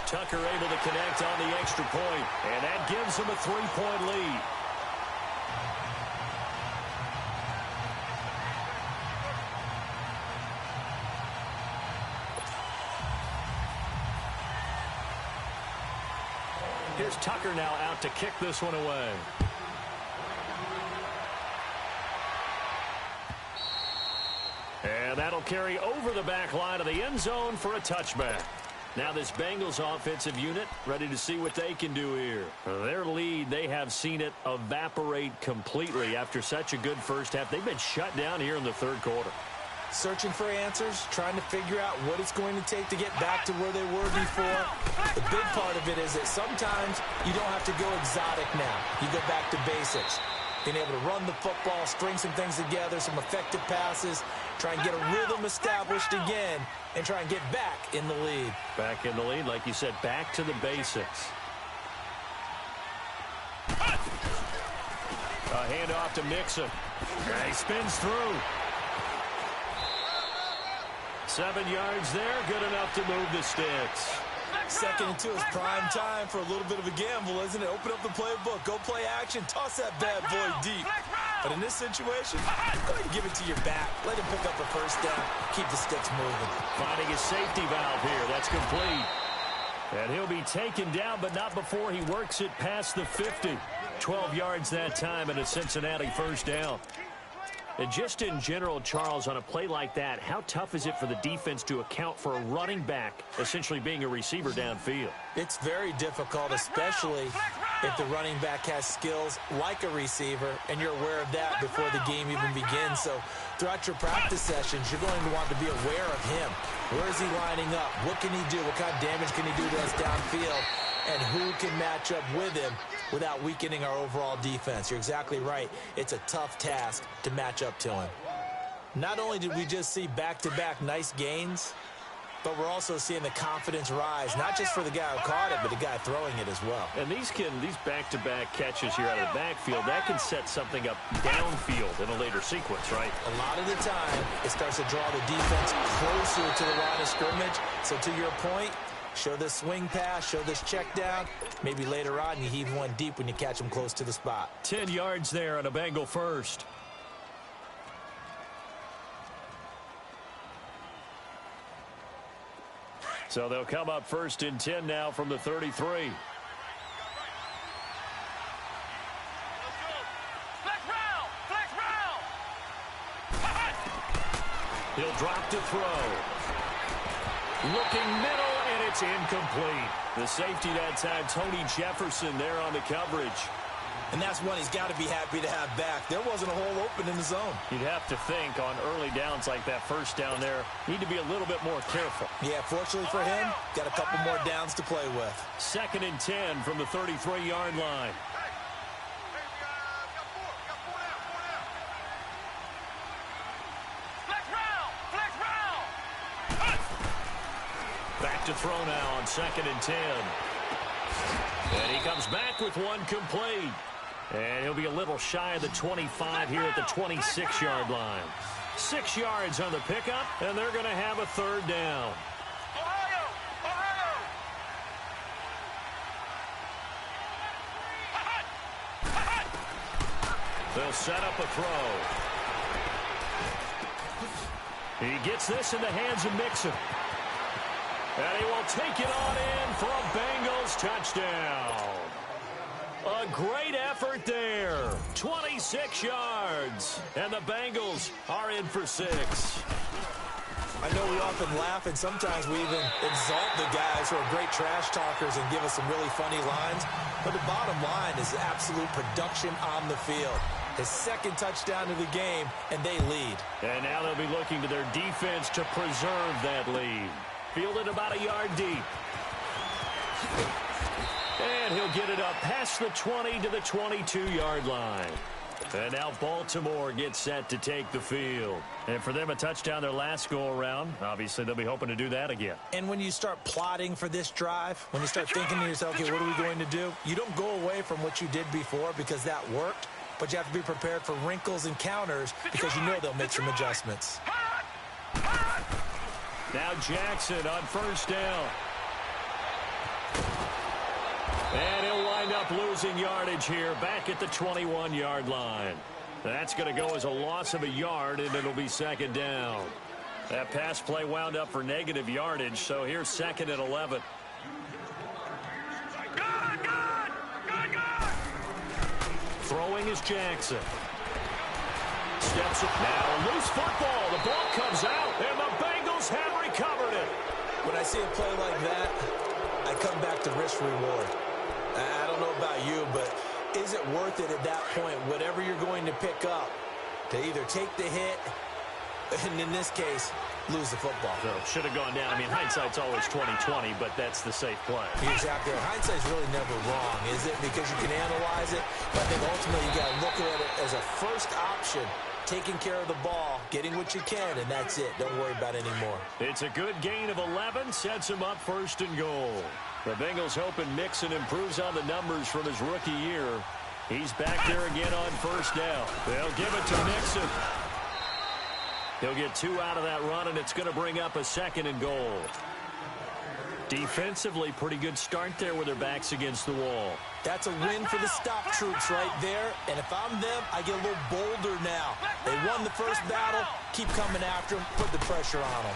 Tucker able to connect on the extra point, and that gives him a 3-point lead. Here's Tucker now out to kick this one away. And that'll carry over the back line of the end zone for a touchback. Now this Bengals offensive unit ready to see what they can do here. Their lead, they have seen it evaporate completely after such a good first half. They've been shut down here in the third quarter. Searching for answers, trying to figure out what it's going to take to get back to where they were before. The big part of it is that sometimes you don't have to go exotic now. You go back to basics. Being able to run the football, string some things together, some effective passes, try and get a rhythm established again, and try and get back in the lead. Back in the lead, like you said, back to the basics. A handoff to Mixon. And he spins through. 7 yards there, good enough to move the sticks. 2nd and 2 is prime time for a little bit of a gamble, isn't it? Open up the playbook, go play action, toss that bad boy deep. But in this situation, go ahead and give it to your back. Let him pick up a first down, keep the sticks moving. Finding his safety valve here, that's complete. And he'll be taken down, but not before he works it past the 50. 12 yards that time and a Cincinnati first down. And just in general, Charles, on a play like that, how tough is it for the defense to account for a running back essentially being a receiver downfield? It's very difficult, especially if the running back has skills like a receiver, and you're aware of that before the game even begins. So throughout your practice sessions, you're going to want to be aware of him. Where is he lining up? What can he do? What kind of damage can he do to us downfield? And who can match up with him without weakening our overall defense? You're exactly right. It's a tough task to match up to him. Not only did we just see back-to-back nice gains, but we're also seeing the confidence rise, not just for the guy who caught it, but the guy throwing it as well. And these back-to-back catches here out of the backfield, that can set something up downfield in a later sequence, right? A lot of the time, it starts to draw the defense closer to the line of scrimmage. So to your point, show this swing pass, show this check down. Maybe later on you heave one deep when you catch them close to the spot. 10 yards there on a Bengal first. So they'll come up 1st and 10 now from the 33. He'll drop to throw. Looking middle, and it's incomplete. The safety that time, Tony Jefferson there on the coverage. And that's one he's got to be happy to have back. There wasn't a hole open in the zone. You'd have to think on early downs like that first down there, need to be a little bit more careful. Yeah, fortunately for him, got a couple more downs to play with. 2nd and 10 from the 33-yard line. Back to throw now on 2nd and 10. And he comes back with one complete. And he'll be a little shy of the 25 here at the 26-yard line. 6 yards on the pickup, and they're going to have a 3rd down. They'll set up a throw. He gets this in the hands of Mixon. And he will take it on in for a Bengals touchdown. A great effort there. 26 yards. And the Bengals are in for 6. I know we often laugh, and sometimes we even exalt the guys who are great trash talkers and give us some really funny lines. But the bottom line is absolute production on the field. His second touchdown of the game, and they lead. And now they'll be looking to their defense to preserve that lead. Fielded about a yard deep. And he'll get it up past the 20 to the 22-yard line. And now Baltimore gets set to take the field. And for them, a touchdown their last go-around. Obviously, they'll be hoping to do that again. And when you start plotting for this drive, when you start thinking to yourself, okay, what are we going to do? You don't go away from what you did before because that worked. But you have to be prepared for wrinkles and counters because you know they'll make some adjustments. Now Jackson on first down. And he'll wind up losing yardage here back at the 21-yard line. That's going to go as a loss of a yard, and it'll be second down. That pass play wound up for negative yardage, so here's second and 11. Throwing is Jackson. Steps it now. Loose football. The ball comes out, and the Bengals have recovered it. When I see a play like that, I come back to risk-reward. I don't know about you, but is it worth it at that point, whatever you're going to pick up, to either take the hit, and in this case, lose the football? So should have gone down. I mean, hindsight's always 20/20, but that's the safe play. Exactly. Hindsight's really never wrong, is it? Because you can analyze it, but I think ultimately you got to look at it as a first option, taking care of the ball, getting what you can, and that's it. Don't worry about it anymore. It's a good gain of 11, sets him up first and goal. The Bengals hoping Mixon improves on the numbers from his rookie year. He's back there again on first down. They'll give it to Mixon. He'll get 2 out of that run, and it's going to bring up a second and goal. Defensively, pretty good start there with their backs against the wall. That's a win for the stop troops right there. And if I'm them, I get a little bolder now. They won the first battle. Keep coming after them. Put the pressure on them.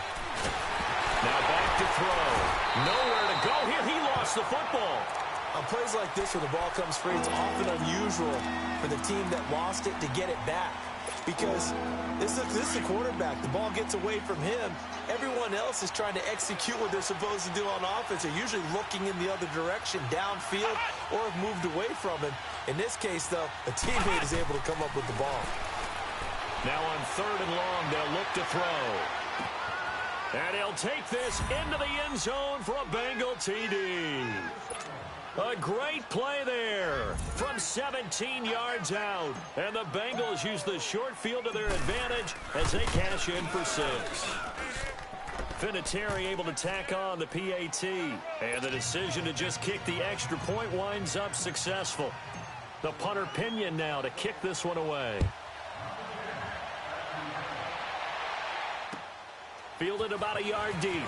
Now back to throw. Nowhere to go here. He lost the football. On plays like this where the ball comes free, it's often unusual for the team that lost it to get it back. Because this is the quarterback. The ball gets away from him. Everyone else is trying to execute what they're supposed to do on offense. They're usually looking in the other direction, downfield, or have moved away from him. In this case, though, a teammate is able to come up with the ball. Now on third and long, they'll look to throw. And he'll take this into the end zone for a Bengal TD. A great play there from 17 yards out. And the Bengals use the short field to their advantage as they cash in for 6. Vinatieri able to tack on the PAT. And the decision to just kick the extra point winds up successful. The punter Pinion now to kick this one away. Fielded about a yard deep.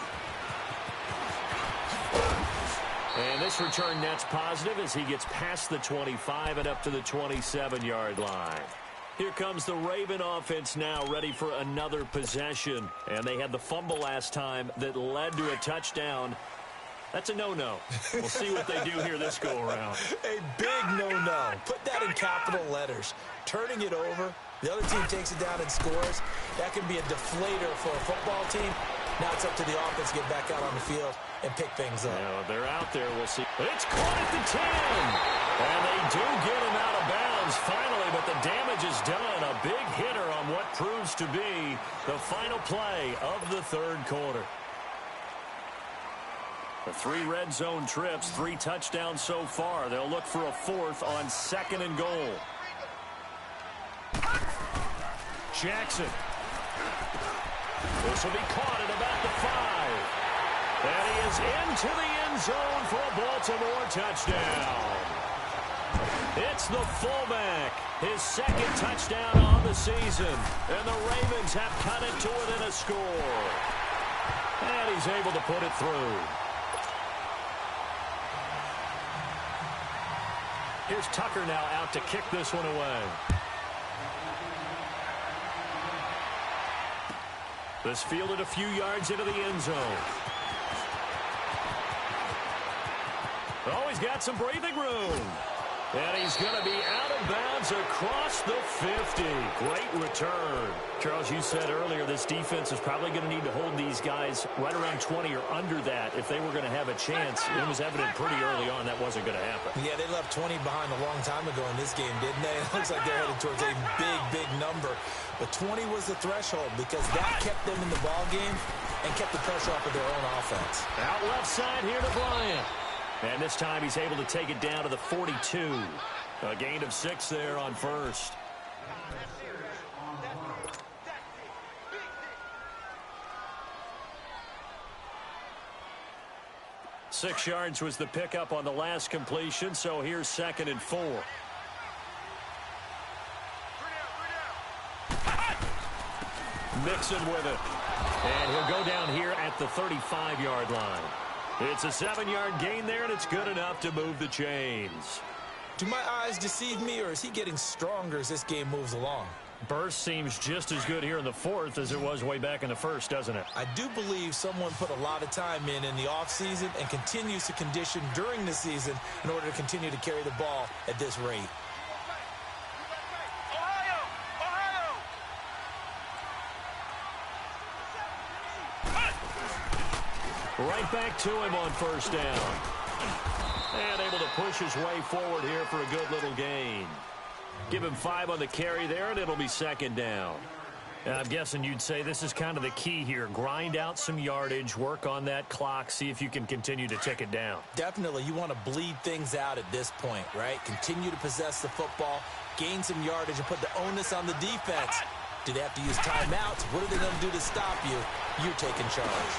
And this return net's positive as he gets past the 25 and up to the 27-yard line. Here comes the Raven offense now ready for another possession. And they had the fumble last time that led to a touchdown. That's a no-no. We'll see what they do here this go-around. A big no-no. Put that in capital letters. Turning it over, the other team takes it down and scores. That can be a deflator for a football team. Now it's up to the offense to get back out on the field and pick things up. Yeah, they're out there. We'll see. It's caught at the 10. And they do get him out of bounds finally, but the damage is done. A big hitter on what proves to be the final play of the third quarter. The 3 red zone trips, 3 touchdowns so far. They'll look for a 4th on second and goal. Jackson. This will be caught at about the 5. And he is into the end zone for a Baltimore touchdown. It's the fullback. His second touchdown on the season. And the Ravens have cut it to within a score. And he's able to put it through. Here's Tucker now out to kick this one away. This fielded a few yards into the end zone. Oh, he's got some breathing room. And he's going to be out of bounds across the 50. Great return. Charles, you said earlier this defense is probably going to need to hold these guys right around 20 or under that if they were going to have a chance. It was evident pretty early on that wasn't going to happen. Yeah, they left 20 behind a long time ago in this game, didn't they? It looks like they're headed towards a big, big number. But 20 was the threshold because that kept them in the ball game and kept the pressure off of their own offense. Out left side here to Bryant. And this time he's able to take it down to the 42. A gain of 6 there on first. Six yards was the pickup on the last completion, so here's 2nd and 4. Mixon with it. And he'll go down here at the 35-yard line. It's a 7-yard gain there, and it's good enough to move the chains. Do my eyes deceive me, or is he getting stronger as this game moves along? Burst seems just as good here in the 4th as it was way back in the 1st, doesn't it? I do believe someone put a lot of time in the offseason and continues to condition during the season in order to continue to carry the ball at this rate. Right back to him on first down. And able to push his way forward here for a good little gain. Give him 5 on the carry there, and it'll be 2nd down. And I'm guessing you'd say this is kind of the key here. Grind out some yardage, work on that clock, see if you can continue to tick it down. Definitely. You want to bleed things out at this point, right? Continue to possess the football, gain some yardage, and put the onus on the defense. Do they have to use timeouts? What are they going to do to stop you? You're taking charge.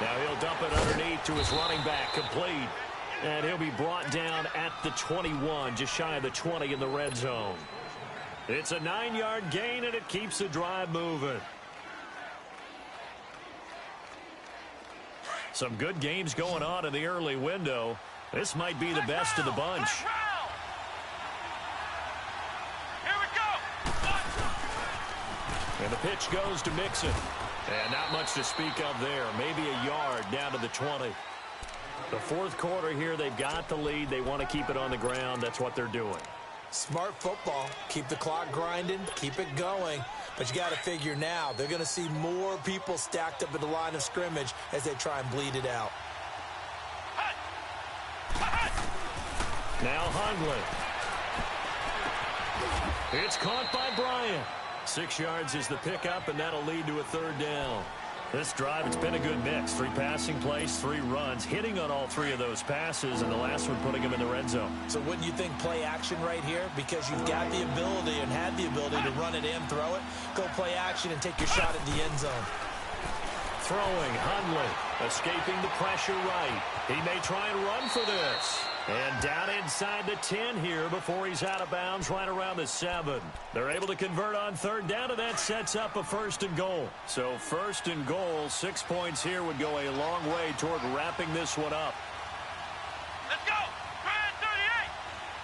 Now he'll dump it underneath to his running back, complete. And he'll be brought down at the 21, just shy of the 20 in the red zone. It's a 9-yard gain, and it keeps the drive moving. Some good games going on in the early window. This might be the best of the bunch. Here we go. And the pitch goes to Mixon. And not much to speak of there. Maybe a yard down to the 20. The 4th quarter here, they've got the lead. They want to keep it on the ground. That's what they're doing. Smart football. Keep the clock grinding. Keep it going. But you got to figure now, they're going to see more people stacked up at the line of scrimmage as they try and bleed it out. Now Hundley. It's caught by Bryant. 6 yards is the pickup, and that'll lead to a 3rd down. This drive, it's been a good mix. 3 passing plays, 3 runs, hitting on all 3 of those passes, and the last one putting him in the red zone. So wouldn't you think play action right here? Because you've got the ability and had the ability to run it in, throw it, go play action, and take your shot at the end zone. Throwing, Hundley, escaping the pressure right. He may try and run for this. And down inside the 10 here before he's out of bounds right around the 7. They're able to convert on 3rd down, and that sets up a 1st and goal. So 1st and goal, 6 points here would go a long way toward wrapping this one up. Let's go. Brand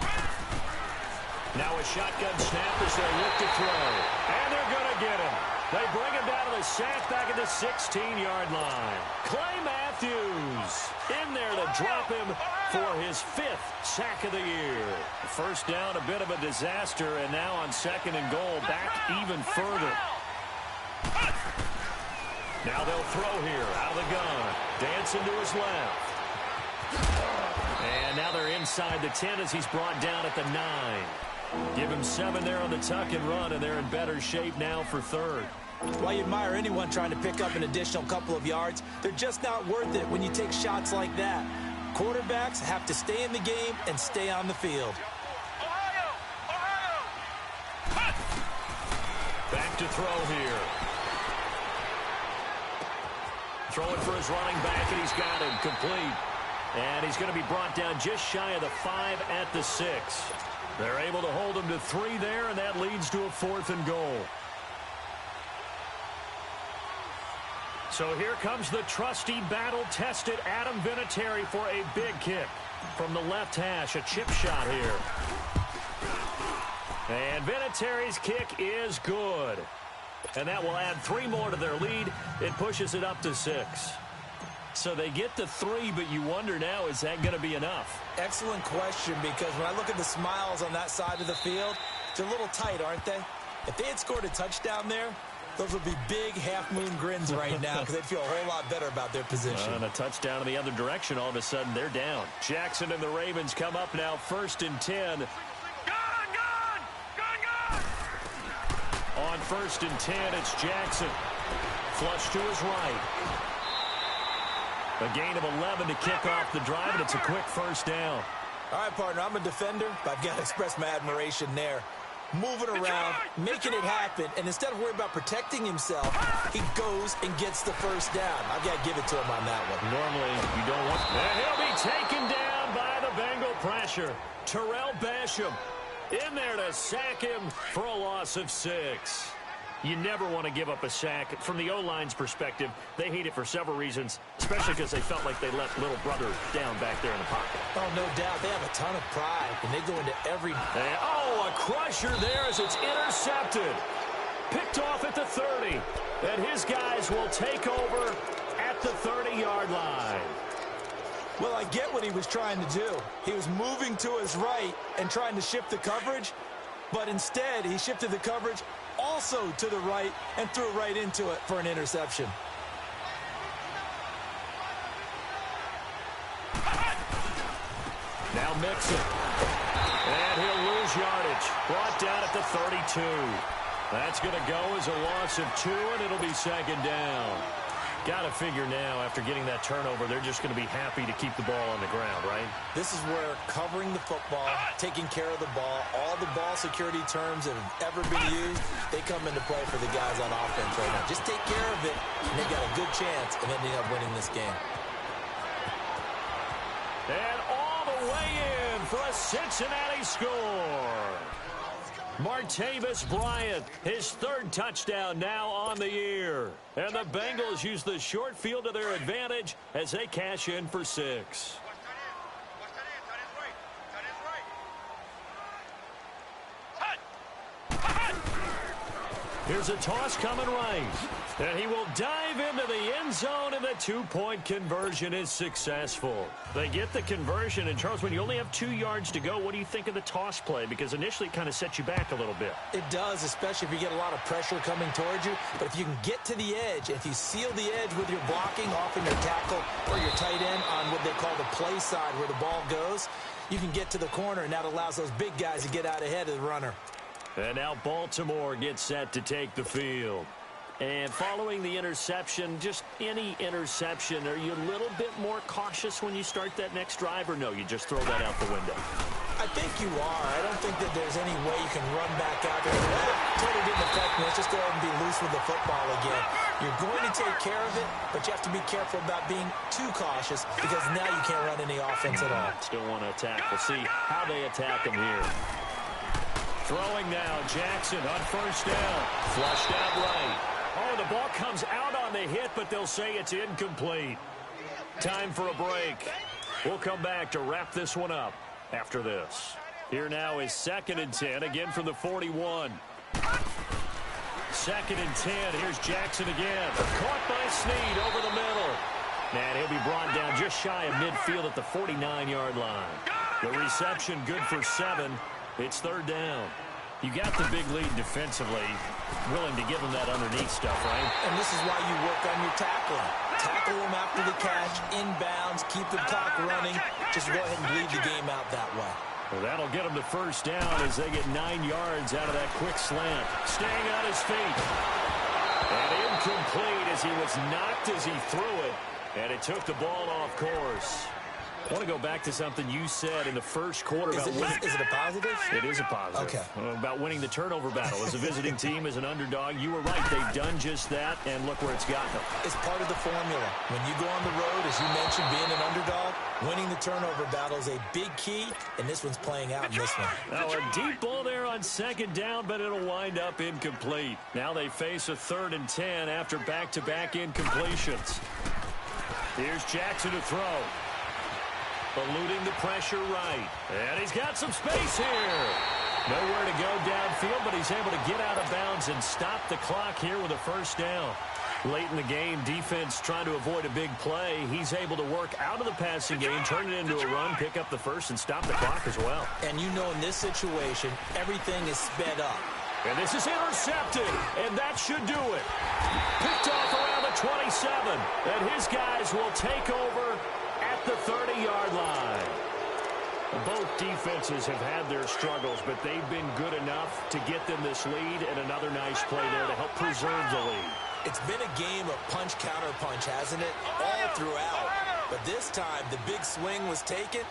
38. Now a shotgun snap as they look to throw. And they're going to get him. They bring him down to the sack back at the 16-yard line. Clay Matthews in there to drop him for his 5th sack of the year. First down, a bit of a disaster, and now on 2nd and goal, back even further. Now they'll throw here out of the gun. Dancing to his left. And now they're inside the 10 as he's brought down at the 9. Give him 7 there on the tuck and run, and they're in better shape now for 3rd. While you admire anyone trying to pick up an additional couple of yards, they're just not worth it when you take shots like that. Quarterbacks have to stay in the game and stay on the field. Back to throw here. Throwing for his running back, and he's got him complete. And he's going to be brought down just shy of the 5 at the 6. They're able to hold him to 3 there, and that leads to a 4th and goal. So here comes the trusty, battle-tested Adam Vinatieri for a big kick. From the left hash, a chip shot here. And Vinatieri's kick is good. And that will add 3 more to their lead. It pushes it up to 6. So they get to 3, but you wonder now, is that going to be enough? Excellent question, because when I look at the smiles on that side of the field, they're a little tight, aren't they? If they had scored a touchdown there, those would be big half-moon grins right now because they'd feel a whole lot better about their position. And a touchdown in the other direction, all of a sudden they're down. Jackson and the Ravens come up now, 1st and 10. On 1st and 10, it's Jackson. Flush to his right. A gain of 11 to kick off the drive, and it's a quick 1st down. All right, partner, I'm a defender, but I've got to express my admiration there. Moving around, making it happen, and instead of worrying about protecting himself, he goes and gets the 1st down. I've got to give it to him on that one. Normally, you don't want... And he'll be taken down by the Bengal pressure. Terrell Basham in there to sack him for a loss of 6. You never want to give up a sack. From the O-line's perspective, they hate it for several reasons, especially because they felt like they left little brother down back there in the pocket. Oh, no doubt. They have a ton of pride, and they go into every... Oh, a crusher there as it's intercepted. Picked off at the 30. And his guys will take over at the 30-yard line. Well, I get what he was trying to do. He was moving to his right and trying to shift the coverage, but instead he shifted the coverage also to the right and threw right into it for an interception. Now Mixon. And he'll lose yardage. Brought down at the 32. That's going to go as a loss of 2, and it'll be 2nd down. Got to figure now, after getting that turnover, they're just going to be happy to keep the ball on the ground, right? This is where covering the football, taking care of the ball, all the ball security terms that have ever been used, they come into play for the guys on offense right now. Just take care of it, and they've got a good chance of ending up winning this game. And all the way in for a Cincinnati score. Martavis Bryant, his 3rd touchdown now on the year. And the Bengals use the short field to their advantage as they cash in for 6. Here's a toss coming right. And he will dive into the end zone, and the 2-point conversion is successful. They get the conversion, and Charles, when you only have 2 yards to go, what do you think of the toss play? Because initially it kind of sets you back a little bit. It does, especially if you get a lot of pressure coming towards you. But if you can get to the edge, if you seal the edge with your blocking, often your tackle or your tight end on what they call the play side where the ball goes, you can get to the corner, and that allows those big guys to get out ahead of the runner. And now Baltimore gets set to take the field. And following the interception, just any interception, are you a little bit more cautious when you start that next drive, or no, you just throw that out the window? I think you are. I don't think that there's any way you can run back out there. Totally didn't affect me. Let's just go ahead and be loose with the football again. You're going to take care of it, but you have to be careful about being too cautious because now you can't run any offense at all. Still want to attack. We'll see how they attack him here. Throwing now, Jackson on 1st down. Flushed out right. Oh, the ball comes out on the hit, but they'll say it's incomplete. Time for a break. We'll come back to wrap this one up after this. Here now is 2nd and 10, again from the 41. 2nd and 10, here's Jackson again. Caught by Snead over the middle. And he'll be brought down just shy of midfield at the 49-yard line. The reception good for 7. It's 3rd down. You got the big lead defensively, willing to give them that underneath stuff, right? And this is why you work on your tackling. Tackle them after the catch, inbounds, keep the clock running. Just go ahead and bleed the game out that way. Well, that'll get them to 1st down as they get 9 yards out of that quick slant. Staying on his feet. And incomplete as he was knocked as he threw it. And it took the ball off course. I want to go back to something you said in the 1st quarter about winning. Is it a positive? It is a positive. Okay. About winning the turnover battle. As a visiting team, as an underdog, you were right. They've done just that, and look where it's gotten them. It's part of the formula. When you go on the road, as you mentioned, being an underdog, winning the turnover battle is a big key, and this one's playing out in this one. Now, a deep ball there on 2nd down, but it'll wind up incomplete. Now they face a 3rd and 10 after back-to-back incompletions. Here's Jackson to throw. Eluding the pressure right. And he's got some space here. Nowhere to go downfield, but he's able to get out of bounds and stop the clock here with a first down. Late in the game, defense trying to avoid a big play. He's able to work out of the passing game, turn it into a run, pick up the first, and stop the clock as well. And you know in this situation, everything is sped up. And this is intercepted, and that should do it. Picked off around the 27, and his guys will take over at the 30-yard line. Both defenses have had their struggles, but they've been good enough to get them this lead, and another nice play there to help preserve the lead. It's been a game of punch-counter-punch, hasn't it? All throughout. But this time, the big swing was taken,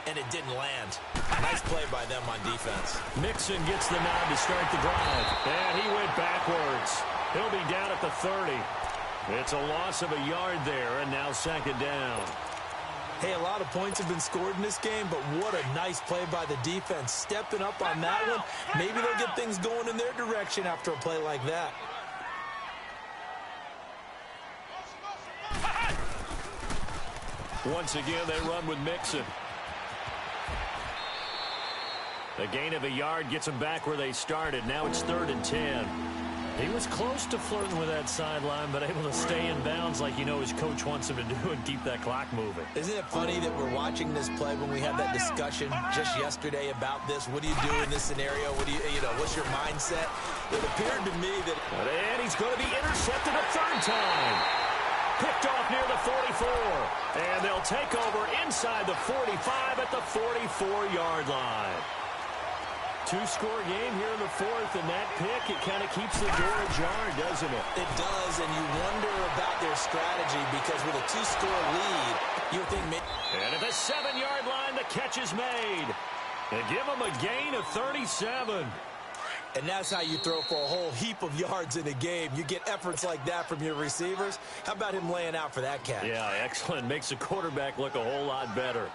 and it didn't land. Nice play by them on defense. Mixon gets the nod to start the drive. And he went backwards. He'll be down at the 30. It's a loss of a yard there, and now second down. Hey, a lot of points have been scored in this game, but what a nice play by the defense. Stepping up on that one, maybe they'll get things going in their direction after a play like that. Once again, they run with Mixon. A gain of a yard gets them back where they started. Now it's 3rd and 10. He was close to flirting with that sideline, but able to stay in bounds like you know his coach wants him to do and keep that clock moving. Isn't it funny that we're watching this play when we had that discussion just yesterday about this? What do you do in this scenario? What do you know, what's your mindset? It appeared to me that... And he's going to be intercepted a third time. Picked off near the 44. And they'll take over inside the 45 at the 44-yard line. Two-score game here in the fourth, and that pick, it kind of keeps the door ajar, doesn't it? It does, and you wonder about their strategy because with a two-score lead, you would think... And at the 7-yard line, the catch is made. They give him a gain of 37. And that's how you throw for a whole heap of yards in a game. You get efforts like that from your receivers. How about him laying out for that catch? Yeah, excellent. Makes the quarterback look a whole lot better.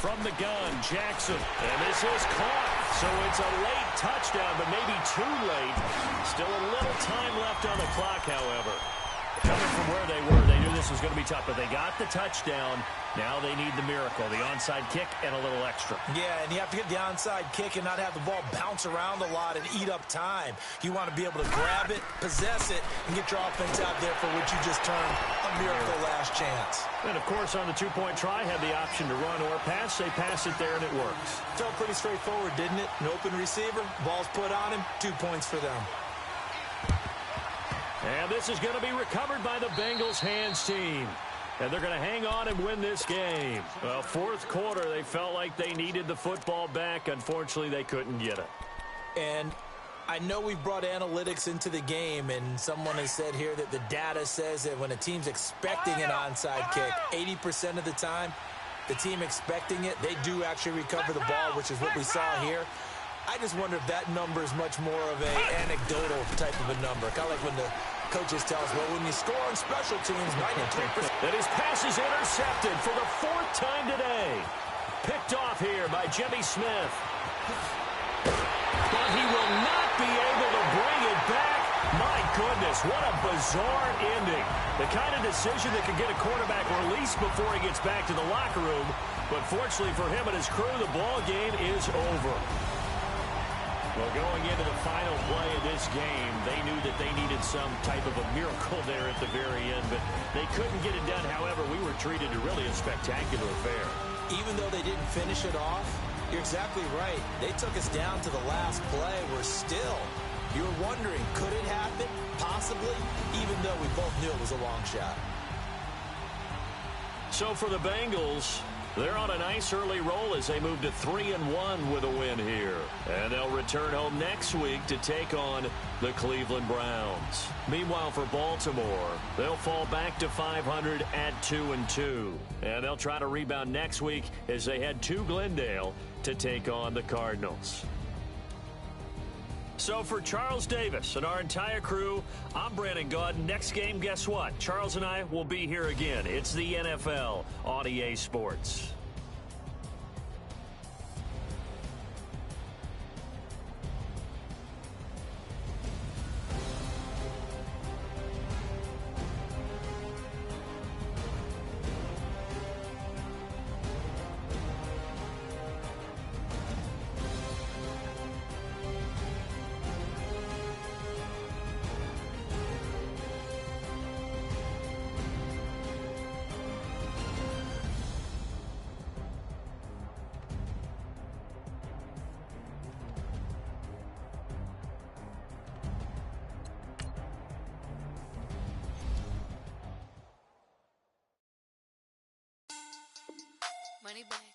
From the gun, Jackson, and this is caught. So it's a late touchdown, but maybe too late. Still a little time left on the clock, however. Coming from where they were, they knew this was going to be tough, but they got the touchdown. Now they need the miracle, the onside kick and a little extra. Yeah, and you have to get the onside kick and not have the ball bounce around a lot and eat up time. You want to be able to grab it, possess it, and get your offense out there for what you just termed a miracle last chance. And, of course, on the two-point try, had the option to run or pass. They pass it there, and it works. Felt pretty straightforward, didn't it? An open receiver, ball's put on him, 2 points for them. And this is going to be recovered by the Bengals hands team. And they're going to hang on and win this game. Well, fourth quarter, they felt like they needed the football back. Unfortunately, they couldn't get it. And I know we've brought analytics into the game, and someone has said here that the data says that when a team's expecting an onside kick, 80% of the time, the team expecting it, they do actually recover the ball, which is what we saw here. I just wonder if that number is much more of an anecdotal type of a number. Kind of like when the coaches tell us, well, when you score on special teams, 93%. And his pass is intercepted for the 4th time today. Picked off here by Jimmy Smith. But he will not be able to bring it back. My goodness, what a bizarre ending. The kind of decision that could get a quarterback released before he gets back to the locker room. But fortunately for him and his crew, the ball game is over. Well, going into the final play of this game, they knew that they needed some type of a miracle there at the very end, but they couldn't get it done. However, we were treated to really a spectacular affair. Even though they didn't finish it off, you're exactly right. They took us down to the last play. We're still, you were wondering, could it happen? Possibly, even though we both knew it was a long shot. So for the Bengals, they're on a nice early roll as they move to 3-1 with a win here. And they'll return home next week to take on the Cleveland Browns. Meanwhile, for Baltimore, they'll fall back to 500 at 2-2. And they'll try to rebound next week as they head to Glendale to take on the Cardinals. So for Charles Davis and our entire crew, I'm Brandon Gaudin. Next game, guess what? Charles and I will be here again. It's the NFL on EA Sports. money back.